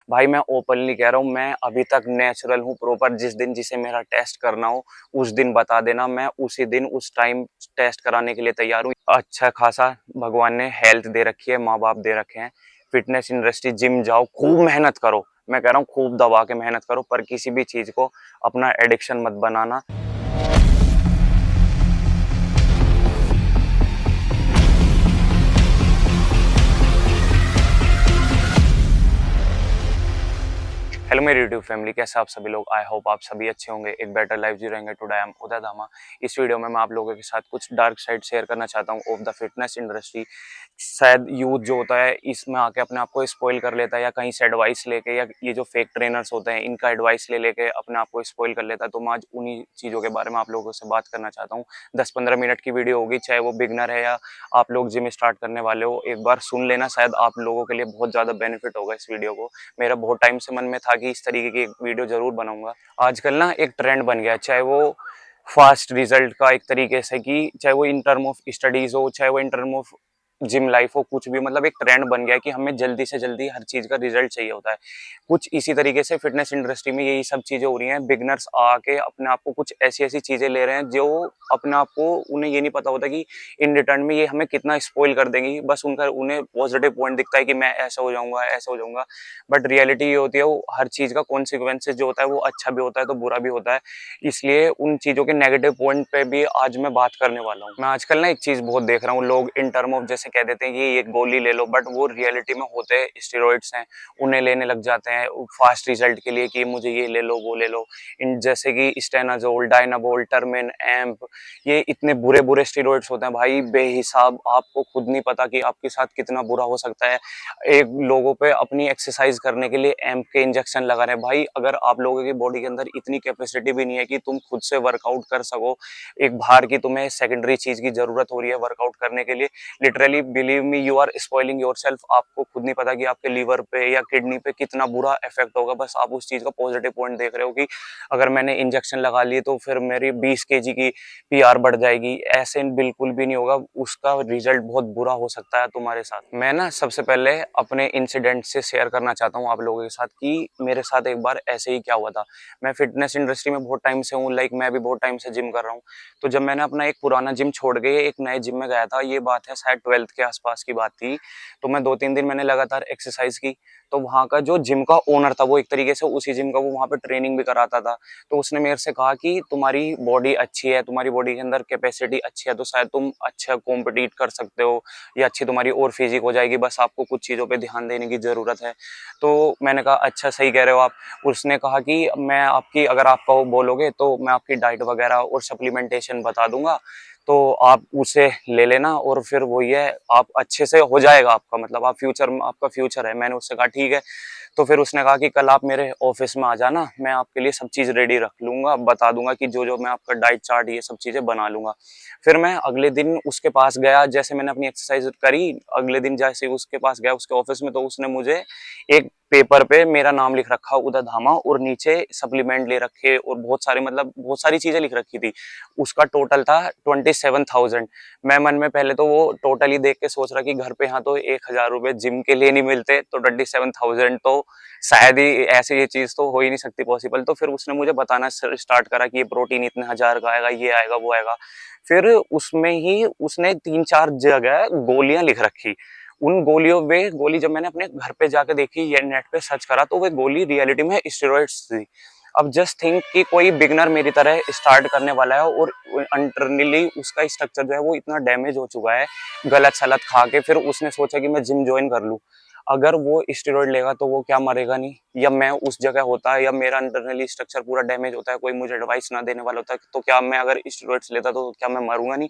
भाई मैं ओपनली कह रहा हूँ, मैं अभी तक नेचुरल हूँ प्रॉपर। जिस दिन जिसे मेरा टेस्ट करना हो उस दिन बता देना, मैं उसी दिन उस टाइम टेस्ट कराने के लिए तैयार हूँ। अच्छा खासा भगवान ने हेल्थ दे रखी है, माँ बाप दे रखे हैं। फिटनेस इंडस्ट्री, जिम जाओ, खूब मेहनत करो। मैं कह रहा हूँ खूब दबा के मेहनत करो, पर किसी भी चीज को अपना एडिक्शन मत बनाना। हेलो मेरी यूट्यूब फैमिली, कैसे आप सभी लोग। आई होप आप सभी अच्छे होंगे, एक बेटर लाइफ जी रहेंगे। टुडे आई एम उदय धामा। इस वीडियो में मैं आप लोगों के साथ कुछ डार्क साइड शेयर करना चाहता हूँ ऑफ द फिटनेस इंडस्ट्री। शायद यूथ जो होता है इसमें आके अपने आप को स्पॉइल कर लेता है, या कहीं से एडवाइस लेके, या ये जो फेक ट्रेनर्स होते हैं इनका एडवाइस ले लेके अपने आप को स्पॉइल कर लेता है। तो मैं आज उन्हीं चीज़ों के बारे में आप लोगों से बात करना चाहता हूँ। 10-15 मिनट की वीडियो होगी, चाहे वो बिगनर है या आप लोग जिम स्टार्ट करने वाले हो, एक बार सुन लेना, शायद आप लोगों के लिए बहुत ज़्यादा बेनिफिट होगा इस वीडियो को। मेरा बहुत टाइम से मन में था कि इस तरीके की एक वीडियो जरूर बनाऊंगा। आजकल ना एक ट्रेंड बन गया है, चाहे वो फास्ट रिजल्ट का एक तरीके से, कि चाहे वो इन टर्म ऑफ स्टडीज हो, चाहे वो in term of gym life हो, कुछ भी, मतलब एक ट्रेंड बन गया है कि हमें जल्दी से जल्दी हर चीज का रिजल्ट चाहिए होता है। कुछ इसी तरीके से फिटनेस इंडस्ट्री में यही सब चीजें हो रही हैं। बिगनर्स आके अपने आप को कुछ ऐसी ऐसी चीजें ले रहे हैं जो अपने आप को, उन्हें ये नहीं पता होता कि इन रिटर्न में ये हमें कितना स्पॉइल कर देंगी। बस उनका, उन्हें पॉजिटिव पॉइंट दिखता है कि मैं ऐसा हो जाऊंगा, ऐसा हो जाऊंगा। बट रियलिटी ये होती है, वो हर चीज का कॉन्सिक्वेंसेज जो होता है वो अच्छा भी होता है तो बुरा भी होता है। इसलिए उन चीजों के नेगेटिव पॉइंट पे भी आज मैं बात करने वाला हूँ। मैं आजकल ना एक चीज बहुत देख रहा हूँ, लोग इन टर्म ऑफ जैसे कह देते हैं ये एक गोली ले लो, बट वो रियलिटी में होते स्टेरॉइड्स हैं। उन्हें लेने लग जाते हैं फास्ट रिजल्ट के लिए कि मुझे ये ले लो, वो ले लो। इन जैसे कि स्टेनाजोल, डायनाबोल, टर्मिन, एम्प, ये इतने बुरे बुरे स्टेरॉइड्स होते हैं भाई, बेहिसाब। आपको खुद नहीं पता कि आपके साथ कितना बुरा हो सकता है। एक लोगों पे अपनी एक्सरसाइज करने के लिए एम्प के इंजेक्शन लगा रहे हैं। भाई अगर आप लोगों की बॉडी के अंदर इतनी कैपेसिटी भी नहीं है कि तुम खुद से वर्कआउट कर सको, एक बाहर की तुम्हें सेकेंडरी चीज की जरूरत हो रही है वर्कआउट करने के लिए, literally believe me you are spoiling yourself. आपको खुद नहीं पता कि आपके लीवर पे या किडनी पे कितना बुरा इफेक्ट होगा। बस आप उस चीज का पॉजिटिव पॉइंट देख रहे हो कि अगर मैंने इंजेक्शन लगा लिए तो फिर मेरी 20 केजी की पीआर बढ़ जाएगी। ऐसे बिल्कुल भी नहीं होगा, उसका रिजल्ट बहुत बुरा हो सकता है तुम्हारे साथ। मैं ना सबसे पहले अपने इंसिडेंट से शेयर करना चाहता हूँ आप लोगों के साथ कि मेरे साथ एक बार ऐसे ही क्या हुआ था। मैं फिटनेस इंडस्ट्री में बहुत टाइम से हूँ, लाइक मैं भी बहुत टाइम से जिम कर रहा हूँ। तो जब मैंने अपना एक पुराना जिम छोड़ के एक नए जिम में गया था, ये बात है शायद 12th के आसपास की बात थी। तो मैं 2-3 दिन मैंने लगातार एक्सरसाइज की। तो वहाँ का जो जिम का ओनर था, वो एक तरीके से उसी जिम का वो वहाँ पे ट्रेनिंग भी कराता था। तो उसने मेरे से कहा कि तुम्हारी बॉडी अच्छी है, तुम्हारी बॉडी के अंदर कैपेसिटी अच्छी है, तो शायद तुम अच्छा कॉम्पिटिट कर सकते हो, या अच्छी तुम्हारी और फिजिक हो जाएगी, बस आपको कुछ चीज़ों पे ध्यान देने की ज़रूरत है। तो मैंने कहा अच्छा, सही कह रहे हो आप। उसने कहा कि मैं आपकी, अगर आप कहो बोलोगे तो मैं आपकी डाइट वगैरह और सप्लीमेंटेशन बता दूंगा, तो आप उसे ले लेना, और फिर वही है, आप अच्छे से हो जाएगा आपका, मतलब आप फ्यूचर में, आपका फ्यूचर है। मैंने उससे कहा ठीक है। तो फिर उसने कहा कि कल आप मेरे ऑफिस में आ जाना, मैं आपके लिए सब चीज़ रेडी रख लूंगा, बता दूंगा कि जो जो मैं आपका डाइट चार्ट ये सब चीज़ें बना लूंगा। फिर मैं अगले दिन उसके पास गया, जैसे मैंने अपनी एक्सरसाइज करी, अगले दिन जैसे उसके पास गया उसके ऑफिस में, तो उसने मुझे एक पेपर पे मेरा नाम लिख रखा उदय धामा, और नीचे सप्लीमेंट ले रखे, और बहुत सारे, मतलब बहुत सारी चीजें लिख रखी थी। उसका टोटल था 27,000। मैं मन में पहले तो वो टोटल ही देख के सोच रहा कि घर पे यहाँ तो 1,000 रुपए जिम के लिए नहीं मिलते, तो 27,000 तो शायद ही, ऐसे ये चीज तो हो ही नहीं सकती पॉसिबल। तो फिर उसने मुझे बताना स्टार्ट करा कि ये प्रोटीन इतने हजार का आएगा, ये आएगा, वो आएगा। फिर उसमें ही उसने 3-4 जगह गोलियां लिख रखी। उन गोलियों में, गोली जब मैंने अपने घर पे जाके देखी या नेट पे सर्च करा, तो वे गोली रियलिटी में स्टेरॉइड्स थी। अब जस्ट थिंक कि कोई बिगनर मेरी तरह स्टार्ट करने वाला है, और इंटरनली उसका स्ट्रक्चर जो है वो इतना डैमेज हो चुका है गलत सलत खा के। फिर उसने सोचा कि मैं जिम ज्वाइन कर लूं। अगर वो स्टेरॉइड लेगा तो वो क्या मरेगा नहीं, या मैं उस जगह होता, या मेरा इंटरनली स्ट्रक्चर पूरा डैमेज होता है, कोई मुझे एडवाइस ना देने वाला होता, तो क्या मैं अगर स्टेरॉइड्स लेता तो क्या मैं मरूंगा नहीं।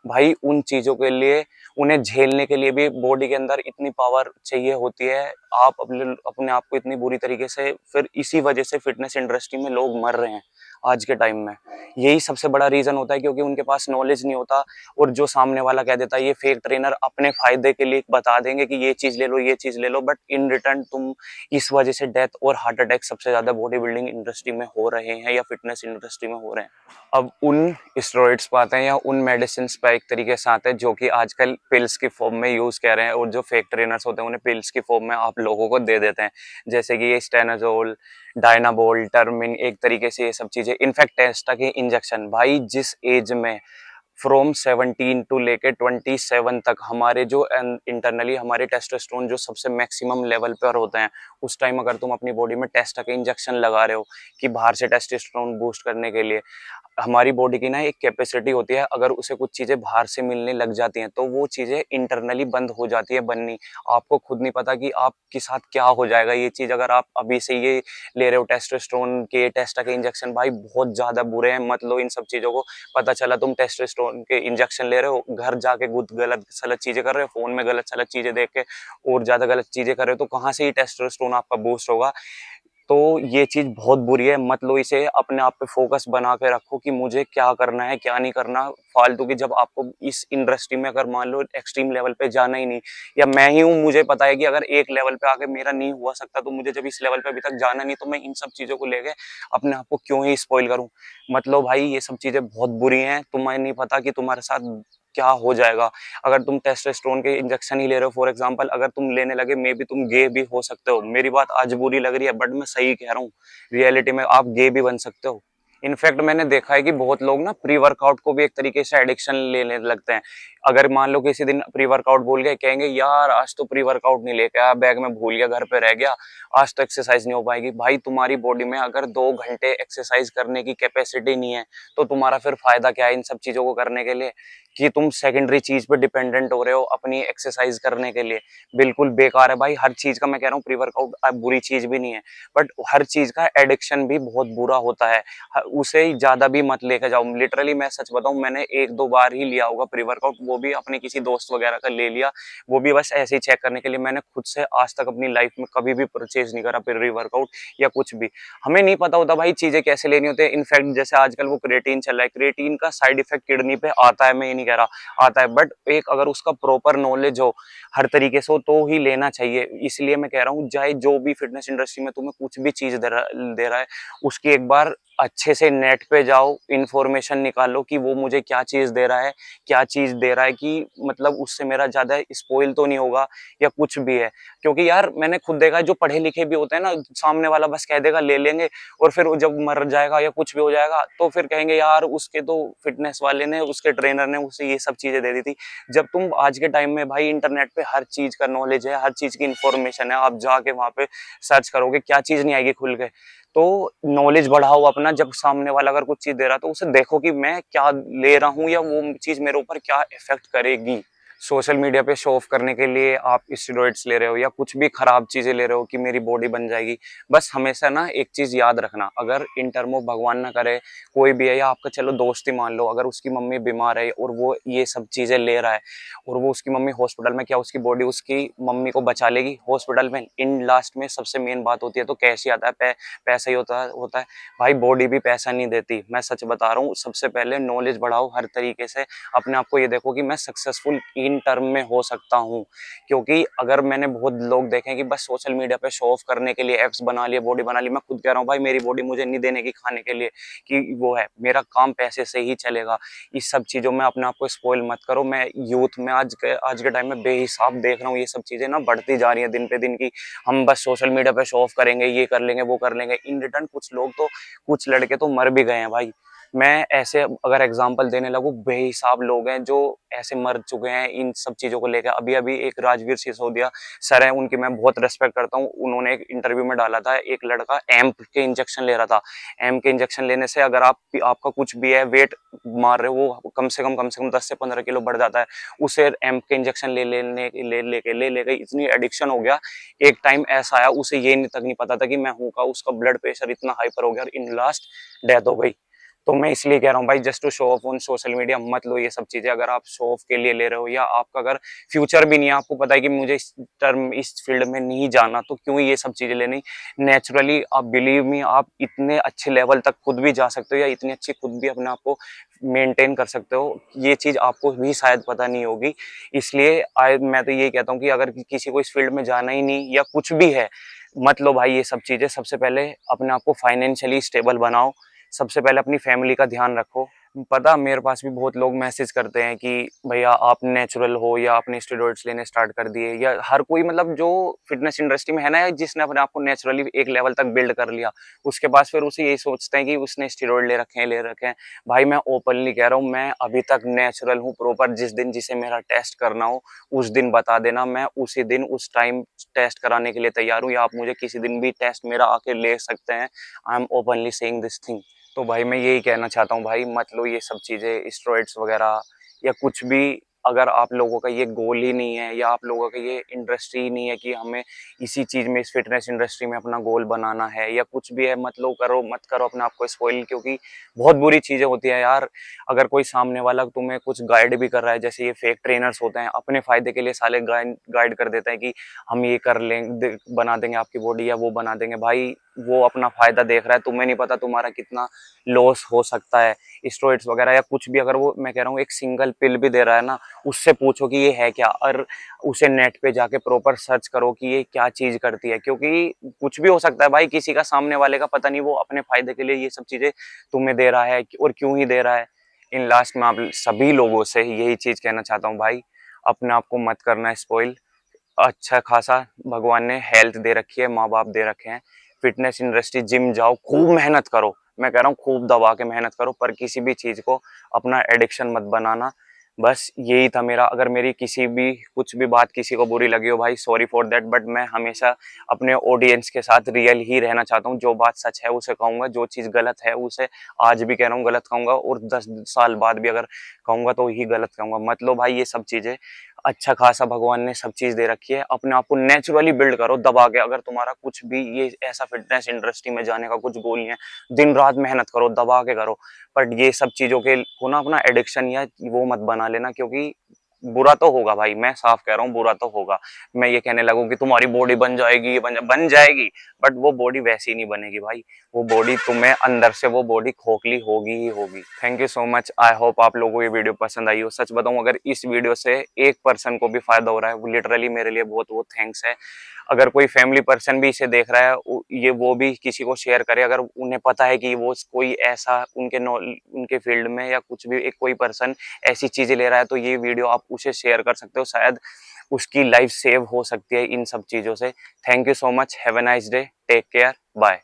भाई उन चीजों के लिए, उन्हें झेलने के लिए भी बॉडी के अंदर इतनी पावर चाहिए होती है। आप अपने आप को इतनी बुरी तरीके से, फिर इसी वजह से फिटनेस इंडस्ट्री में लोग मर रहे हैं। आज के टाइम में। यही सबसे बड़ा रीजन होता है, क्योंकि उनके पास नॉलेज नहीं होता, और जो सामने वाला कह देता है, ये फेक ट्रेनर अपने फायदे के लिए बता देंगे कि ये चीज ले लो, ये चीज ले लो, बट इन रिटर्न तुम इस वजह से डेथ और हार्ट अटैक सबसे ज्यादा बॉडी बिल्डिंग इंडस्ट्री में हो रहे हैं या फिटनेस इंडस्ट्री में हो रहे हैं। अब उन स्टेरॉइड्स पे आते हैं या उन मेडिसिन पे एक तरीके से आते हैं जो कि आजकल पिल्स की फॉर्म में यूज कर रहे हैं, और जो फेक ट्रेनर्स होते हैं उन्हें पिल्स की फॉर्म में आप लोगों को दे देते हैं, जैसे कि ये स्टेनाजोल, डायनाबोल, टर्मिन, एक तरीके से ये सब चीजें। इनफैक्ट टेस्टा के इंजेक्शन, भाई जिस एज में फ्रॉम 17 टू लेके 27 तक हमारे जो इंटरनली हमारे टेस्टोस्टेरोन जो सबसे मैक्सिमम लेवल पर होते हैं, उस टाइम अगर तुम अपनी बॉडी में टेस्टा के इंजेक्शन लगा रहे हो कि बाहर से टेस्टोस्टेरोन बूस्ट करने के लिए, हमारी बॉडी की ना एक कैपेसिटी होती है, अगर उसे कुछ चीजें बाहर से मिलने लग जाती हैं तो वो चीजें इंटरनली बंद हो जाती है बननी। आपको खुद नहीं पता कि आपके साथ क्या हो जाएगा ये चीज, अगर आप अभी से ये ले रहे हो टेस्टोस्टेरोन के, टेस्टा के इंजेक्शन, भाई बहुत ज्यादा बुरे हैं, मत लो इन सब चीजों को। पता चला तुम टेस्टोस्टेरोन के इंजेक्शन ले रहे हो, घर जाके गलत सलत चीजें कर रहे हो, फोन में गलत सलत चीजें देख के और ज्यादा गलत चीजें कर रहे हो, तो कहाँ से ही टेस्टोस्टेरोन आपका बूस्ट होगा। तो ये चीज बहुत बुरी है, मत लो इसे। अपने आप पे फोकस बना के रखो कि मुझे क्या करना है क्या नहीं करना। फालतू की, जब आपको इस इंडस्ट्री में अगर मान लो एक्सट्रीम लेवल पे जाना ही नहीं, या मैं ही हूँ, मुझे पता है कि अगर एक लेवल पे आके मेरा नहीं हुआ सकता, तो मुझे जब इस लेवल पे अभी तक जाना नहीं, तो मैं इन सब चीजों को लेके अपने आप को क्यों ही स्पॉइल करूं। मतलब भाई ये सब चीजें बहुत बुरी हैं, तुम्हें नहीं पता कि तुम्हारे साथ क्या हो जाएगा। अगर तुम टेस्टोस्टेरोन के इंजेक्शन ही ले रहे हो, फॉर एग्जांपल अगर तुम लेने लगे, मे बी तुम गे भी हो सकते हो। मेरी बात आज बुरी लग रही है, बट मैं सही कह रहा हूँ, रियलिटी में आप गे भी बन सकते हो। इनफैक्ट मैंने देखा है कि बहुत लोग ना प्री वर्कआउट को भी एक तरीके से एडिक्शन लेने लगते हैं। अगर मान लो किसी दिन प्री वर्कआउट बोल गए, कहेंगे यार आज तो प्री वर्कआउट नहीं लेके आया, बैग में भूल गया, घर पे रह गया, आज तो एक्सरसाइज नहीं हो पाएगी। भाई तुम्हारी बॉडी में अगर 2 घंटे एक्सरसाइज करने की कैपेसिटी नहीं है, तो तुम्हारा फिर फायदा क्या है इन सब चीजों को करने के लिए, कि तुम सेकेंडरी चीज पे डिपेंडेंट हो रहे हो अपनी एक्सरसाइज करने के लिए। बिल्कुल बेकार है भाई हर चीज का। मैं कह रहा हूँ प्री वर्कआउट बुरी चीज भी नहीं है, बट हर चीज का एडिक्शन भी बहुत बुरा होता है, उसे ज्यादा भी मत लेके जाओ। लिटरली मैं सच बताऊं, मैंने 1-2 बार ही लिया होगा प्री वर्कआउट, वो भी अपने किसी दोस्त वगैरह का ले लिया, वो भी बस ऐसे ही चेक करने के लिए। मैंने खुद से आज तक अपनी लाइफ में कभी भी परचेज नहीं करा प्री वर्कआउट या कुछ भी। हमें नहीं पता होता भाई चीजें कैसे लेनी होती है। इनफैक्ट जैसे आजकल वो क्रिएटिन चल रहा है, क्रिएटिन का साइड इफेक्ट किडनी पे आता है, मैं ये नहीं कह रहा आता है, बट एक अगर उसका प्रॉपर नॉलेज हो हर तरीके से हो तो ही लेना चाहिए। इसलिए मैं कह रहा हूँ, चाहे जो भी फिटनेस इंडस्ट्री में तुम्हें कुछ भी चीज दे रहा है, उसकी एक बार अच्छे से नेट पे जाओ, इंफॉर्मेशन निकालो कि वो मुझे क्या चीज दे रहा है, क्या चीज दे रहा है, कि मतलब उससे मेरा ज्यादा स्पॉइल तो नहीं होगा या कुछ भी है। क्योंकि यार मैंने खुद देखा है, जो पढ़े लिखे भी होते हैं ना, सामने वाला बस कह देगा ले लेंगे, और फिर वो जब मर जाएगा या कुछ भी हो जाएगा तो फिर कहेंगे यार उसके तो फिटनेस वाले ने, उसके ट्रेनर ने उसे ये सब चीजें दे दी थी। जब तुम आज के टाइम में भाई इंटरनेट पे हर चीज का नॉलेज है, हर चीज की इंफॉर्मेशन है, आप जाके वहां पे सर्च करोगे, क्या चीज नहीं आएगी खुल के। तो नॉलेज बढ़ाओ अपना, जब सामने वाला अगर कुछ चीज दे रहा है तो उसे देखो कि मैं क्या ले रहा हूँ या वो चीज मेरे ऊपर क्या इफेक्ट करेगी। सोशल मीडिया पे शो ऑफ करने के लिए आप स्टेरॉइड्स ले रहे हो या कुछ भी खराब चीजें ले रहे हो कि मेरी बॉडी बन जाएगी, बस हमेशा ना एक चीज याद रखना, अगर इन टर्म ऑफ भगवान ना करे कोई भी है, या आपका चलो दोस्त ही मान लो, अगर उसकी मम्मी बीमार है और वो ये सब चीजें ले रहा है और वो उसकी मम्मी हॉस्पिटल में, क्या उसकी बॉडी उसकी मम्मी को बचा लेगी हॉस्पिटल में? इन लास्ट में सबसे मेन बात होती है तो कैश ही आता है, पैसा ही होता है भाई, बॉडी भी पैसा नहीं देती। मैं सच बता रहा हूँ, सबसे पहले नॉलेज बढ़ाओ हर तरीके से, अपने आप को ये देखो कि मैं सक्सेसफुल इन टर्म में हो सकता हूँ। क्योंकि अगर मैंने बहुत लोग देखे हैं कि बस सोशल मीडिया पे शो ऑफ करने के लिए एप्स बना लिए, बॉडी बना ली। मैं खुद कह रहा हूँ भाई मेरी बॉडी मुझे नहीं देने की खाने के लिए कि वो है, मेरा काम पैसे से ही चलेगा। इस सब चीजों में अपने आप को स्पॉइल मत करो। मैं यूथ में आज के टाइम में बेहिसाब देख रहा हूँ, ये सब चीजें ना बढ़ती जा रही है दिन पे दिन की। हम बस सोशल मीडिया पे शो ऑफ करेंगे, ये कर लेंगे वो कर लेंगे, इन रिटर्न कुछ लोग तो, कुछ लड़के तो मर भी गए हैं भाई। मैं ऐसे अगर एग्जांपल देने लगूं, बेहिसाब लोग हैं जो ऐसे मर चुके हैं इन सब चीजों को लेकर। अभी अभी एक राजवीर सिसोदिया सर है, उनकी मैं बहुत रेस्पेक्ट करता हूँ, उन्होंने एक इंटरव्यू में डाला था, एक लड़का एम्प के इंजेक्शन ले रहा था। एम्प के इंजेक्शन लेने से अगर आपका कुछ भी है, वेट मार रहे हो, वो कम से कम 10 से 15 किलो बढ़ जाता है। उसे एम्प के इंजेक्शन ले लेके इतनी एडिक्शन हो गया। एक टाइम ऐसा आया उसे ये तक नहीं पता था कि मैं हूँ का, उसका ब्लड प्रेशर इतना हाइपर हो गया और इन लास्ट डेथ हो गई। तो मैं इसलिए कह रहा हूँ भाई, just to show off on social media मत लो ये सब चीजें। अगर आप शो ऑफ के लिए ले रहे हो या आपका अगर फ्यूचर भी नहीं है, आपको पता है कि मुझे इस फील्ड में नहीं जाना, तो क्यों ये सब चीजें लेनी। नेचुरली आप बिलीव मी, आप इतने अच्छे लेवल तक खुद भी जा सकते हो या इतनी अच्छी खुद भी अपने आप को मेंटेन कर सकते हो। ये चीज आपको भी शायद पता नहीं होगी। इसलिए मैं तो यही कहता हूँ कि अगर किसी को इस फील्ड में जाना ही नहीं या कुछ भी है, मत लो भाई ये सब चीजें। सबसे पहले अपने आप को फाइनेंशियली स्टेबल बनाओ, सबसे पहले अपनी फैमिली का ध्यान रखो। पता, मेरे पास भी बहुत लोग मैसेज करते हैं कि भैया आप नेचुरल हो या आपने स्टेरॉइड्स लेने स्टार्ट कर दिए, या हर कोई मतलब जो फिटनेस इंडस्ट्री में है ना, जिसने अपने आप को नेचुरली एक लेवल तक बिल्ड कर लिया, उसके बाद फिर उसे यही सोचते हैं कि उसने स्टेरॉइड ले रखे हैं। भाई मैं ओपनली कह रहा हूँ, मैं अभी तक नेचुरल हूँ प्रॉपर। जिस दिन जिसे मेरा टेस्ट करना हो उस दिन बता देना, मैं उसी दिन उस टाइम टेस्ट कराने के लिए तैयार हूँ, या आप मुझे किसी दिन भी टेस्ट मेरा आके ले सकते हैं। I am openly saying this thing. तो भाई मैं यही कहना चाहता हूँ भाई, मत लो ये सब चीज़ें, स्टेरॉइड्स वगैरह या कुछ भी। अगर आप लोगों का ये गोल ही नहीं है या आप लोगों का ये इंडस्ट्री ही नहीं है कि हमें इसी चीज़ में, इस फिटनेस इंडस्ट्री में अपना गोल बनाना है या कुछ भी है, मत लो, करो मत करो अपने आप को स्पॉइल, क्योंकि बहुत बुरी चीज़ें होती हैं यार। अगर कोई सामने वाला तुम्हें कुछ गाइड भी कर रहा है, जैसे ये फेक ट्रेनर्स होते हैं, अपने फायदे के लिए साले गाइड कर देते हैं कि हम ये कर लेंगे, बना देंगे आपकी बॉडी या वो बना देंगे। भाई वो अपना फायदा देख रहा है, तुम्हें नहीं पता तुम्हारा कितना लॉस हो सकता है। स्टेरॉइड्स वगैरह या कुछ भी, अगर वो, मैं कह रहा हूँ, एक सिंगल पिल भी दे रहा है ना, उससे पूछो कि ये है क्या, और उसे नेट पे जाके प्रॉपर सर्च करो कि ये क्या चीज करती है, क्योंकि कुछ भी हो सकता है भाई। किसी का, सामने वाले का पता नहीं वो अपने फायदे के लिए ये सब चीजें तुम्हें दे रहा है और क्यों ही दे रहा है। इन लास्ट में आप सभी लोगों से यही चीज कहना चाहता हूँ भाई, अपने आप को मत करना स्पॉइल। अच्छा खासा भगवान ने हेल्थ दे रखी है, माँ बाप दे रखे हैं। फिटनेस इंडस्ट्री, जिम जाओ, खूब मेहनत करो। मैं कह रहा हूँ खूब दबा के मेहनत करो, पर किसी भी चीज को अपना एडिक्शन मत बनाना। बस यही था मेरा। अगर मेरी किसी भी कुछ भी बात किसी को बुरी लगी हो भाई, सॉरी फॉर दैट, बट मैं हमेशा अपने ऑडियंस के साथ रियल ही रहना चाहता हूँ। जो बात सच है उसे कहूंगा, जो चीज गलत है उसे आज भी कह रहा हूँ गलत कहूंगा, और 10 साल बाद भी अगर कहूंगा तो ही गलत कहूंगा। मत लो भाई ये सब चीजें। अच्छा खासा भगवान ने सब चीज दे रखी है, अपने आप को नेचुरली बिल्ड करो दबा के। अगर तुम्हारा कुछ भी ये ऐसा फिटनेस इंडस्ट्री में जाने का कुछ गोल नहीं है, दिन रात मेहनत करो, दबा के करो। बट ये सब चीजों के को ना अपना एडिक्शन या वो मत बना लेना, क्योंकि बुरा तो होगा भाई, मैं साफ कह रहा हूँ बुरा तो होगा। मैं ये कहने लगूं कि तुम्हारी बॉडी बन जाएगी, ये बन जाएगी, बट वो बॉडी वैसी नहीं बनेगी भाई। वो बॉडी तुम्हें अंदर से, वो बॉडी खोखली होगी ही होगी। Thank you so much. I hope आप लोगों को ये वीडियो पसंद आई हो। सच बताऊं, अगर इस वीडियो से एक पर्सन को भी फायदा हो रहा है, वो लिटरली मेरे लिए बहुत बहुत थैंक्स है। अगर कोई फैमिली पर्सन भी इसे देख रहा है, ये वो भी किसी को शेयर करे। अगर उन्हें पता है कि वो कोई ऐसा उनके फील्ड में या कुछ भी एक कोई पर्सन ऐसी चीजें ले रहा है, तो ये वीडियो आप उसे शेयर कर सकते हो। शायद उसकी लाइफ सेव हो सकती है इन सब चीजों से। Thank you so much. Have a nice day. Take care. Bye.